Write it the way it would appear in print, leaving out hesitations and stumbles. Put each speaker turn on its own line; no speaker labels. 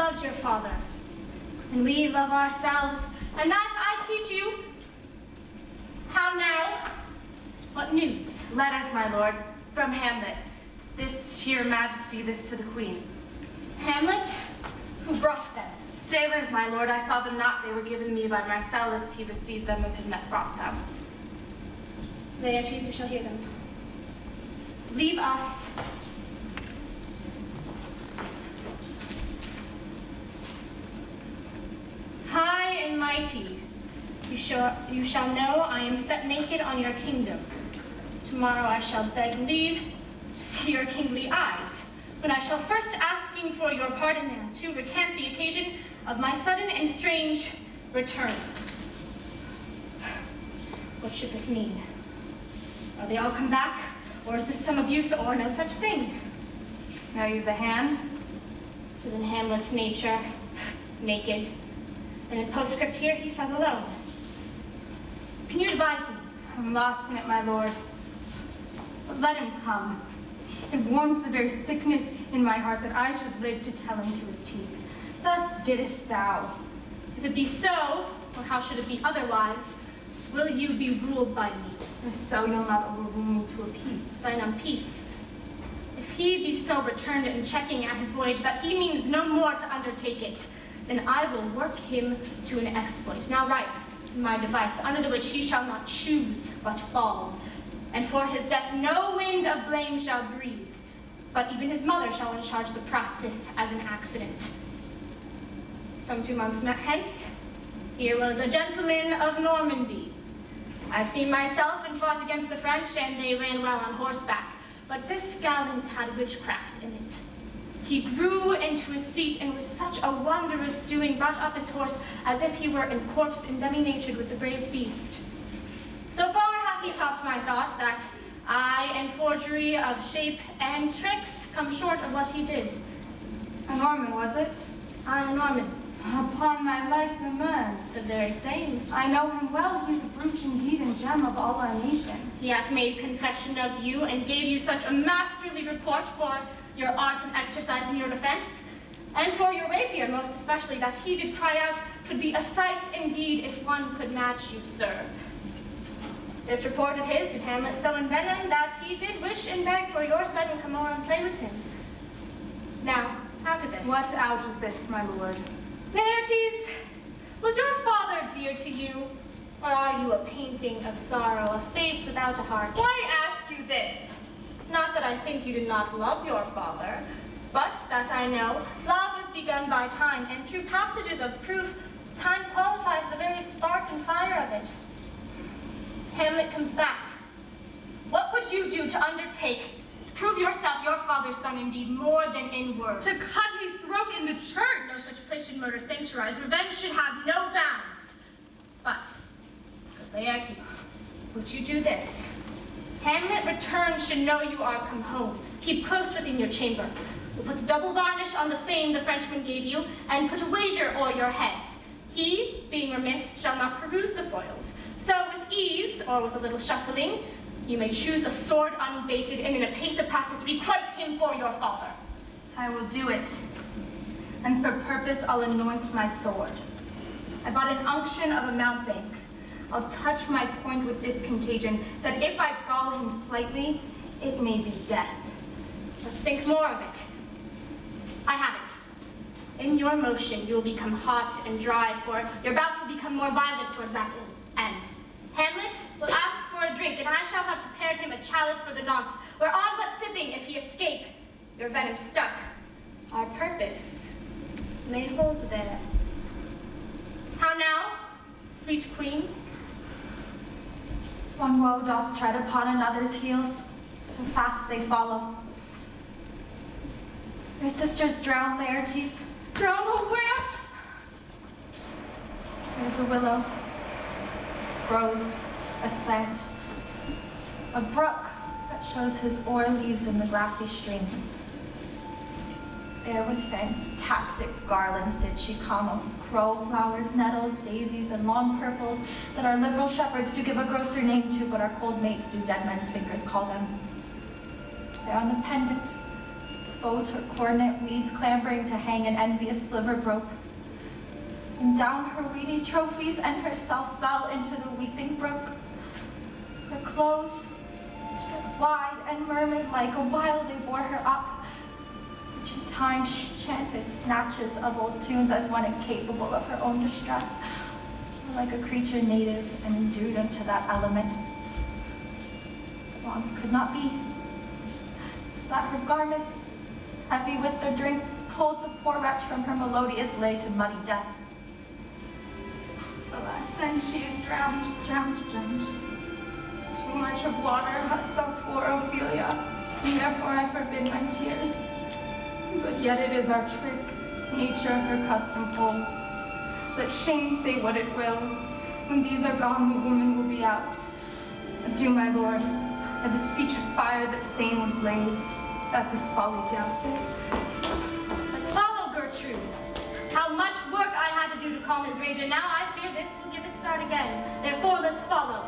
loves your father, and we love ourselves, and that I teach you. How now? What news?
Letters, my lord, from Hamlet. This to your majesty, this to the queen.
Hamlet? Who brought them?
Sailors, my lord, I saw them not. They were given me by Marcellus. He received them of him that brought them.
Laertes, you shall hear them. Leave us. High and mighty, you shall know I am set naked on your kingdom. Tomorrow I shall beg leave to see your kingly eyes, when I shall first asking for your pardon there to recant the occasion of my sudden and strange return. What should this mean? Are they all come back, or is this some abuse or no such thing?
Know you the hand?
'Tis in Hamlet's nature, naked. And in postscript here, he says alone. Can you advise me?
I'm lost in it, my lord. But let him come. It warms the very sickness in my heart that I should live to tell him to his teeth. Thus didst thou.
If it be so, or how should it be otherwise, will you be ruled by me?
If so, you'll not overrule me to a peace.
Sign on peace. If he be so returned in checking at his voyage that he means no more to undertake it, then I will work him to an exploit. Now write my device, under the which he shall not choose but fall. And for his death no wind of blame shall breathe, but even his mother shall uncharge the practice as an accident. Some 2 months hence, here was a gentleman of Normandy. I've seen myself and fought against the French, and they ran well on horseback, but this gallant had witchcraft in it. He grew into his seat, and with such a wondrous doing brought up his horse as if he were encorpsed and demi-natured with the brave beast. So far hath he topped my thought, that I and forgery of shape and tricks come short of what he did.
A Norman, was it?
I, a Norman.
Upon my life, the man.
The very same.
I know him well. He's a brooch indeed and gem of all our nation.
He hath made confession of you, and gave you such a masterly report for your art and exercise in your defense, and for your rapier most especially, that he did cry out, 'twould be a sight indeed if one could match you, sir. This report of his did Hamlet so envenom that he did wish and beg for your sudden come o'er and play with him. Now, out of this.
What out of this, my lord?
Laertes, was your father dear to you, or are you a painting of sorrow, a face without a heart?
Why ask you this?
Not that I think you did not love your father, but that I know love is begun by time, and through passages of proof, time qualifies the very spark and fire of it. Hamlet comes back. What would you do to undertake to prove yourself your father's son indeed more than in words?
To cut his throat in the church!
No such place should murder sanctuarize. Revenge should have no bounds. But, Laertes, would you do this? Hamlet returned should know you are come home. Keep close within your chamber. We'll put double varnish on the fame the Frenchman gave you, and put a wager o'er your heads. He, being remiss, shall not peruse the foils. So with ease, or with a little shuffling, you may choose a sword unbaited, and in a pace of practice requite him for your father.
I will do it, and for purpose I'll anoint my sword. I bought an unction of a mountebank. I'll touch my point with this contagion, that if I gall him slightly, it may be death.
Let's think more of it. I have it. In your motion, you will become hot and dry, for your bouts will become more violent towards that end. Hamlet will ask for a drink, and I shall have prepared him a chalice for the nonce, whereon but sipping, if he escape, your venom stuck. Our purpose may hold there. How now, sweet queen?
One woe doth tread upon another's heels, so fast they follow. Your sisters drown, Laertes. Drown where? There's a willow, grows aslant, a brook that shows his oar leaves in the glassy stream. There with fantastic garlands did she come of crow flowers, nettles, daisies, and long purples that our liberal shepherds do give a grosser name to, but our cold mates do dead men's fingers call them. There on the pendant, expose her coordinate weeds clambering to hang an envious sliver broke. And down her weedy trophies and herself fell into the weeping brook. Her clothes spread wide and mermaid like a while they bore her up, which in time she chanted snatches of old tunes as one incapable of her own distress, or like a creature native and endued unto that element. Long could not be, that her garments, heavy with the drink, pulled the poor wretch from her melodious lay to muddy death. Alas, then she is drowned, drowned, drowned. Too much of water hast thou, poor Ophelia, and therefore I forbid my tears. But yet it is our trick, nature her custom holds. Let shame say what it will, when these are gone the woman will be out. Adieu, my lord, I have a speech of fire that fain would blaze, that this folly doubts it.
Let's follow, Gertrude. How much work I had to do to calm his rage, and now I fear this will give it start again. Therefore, let's follow.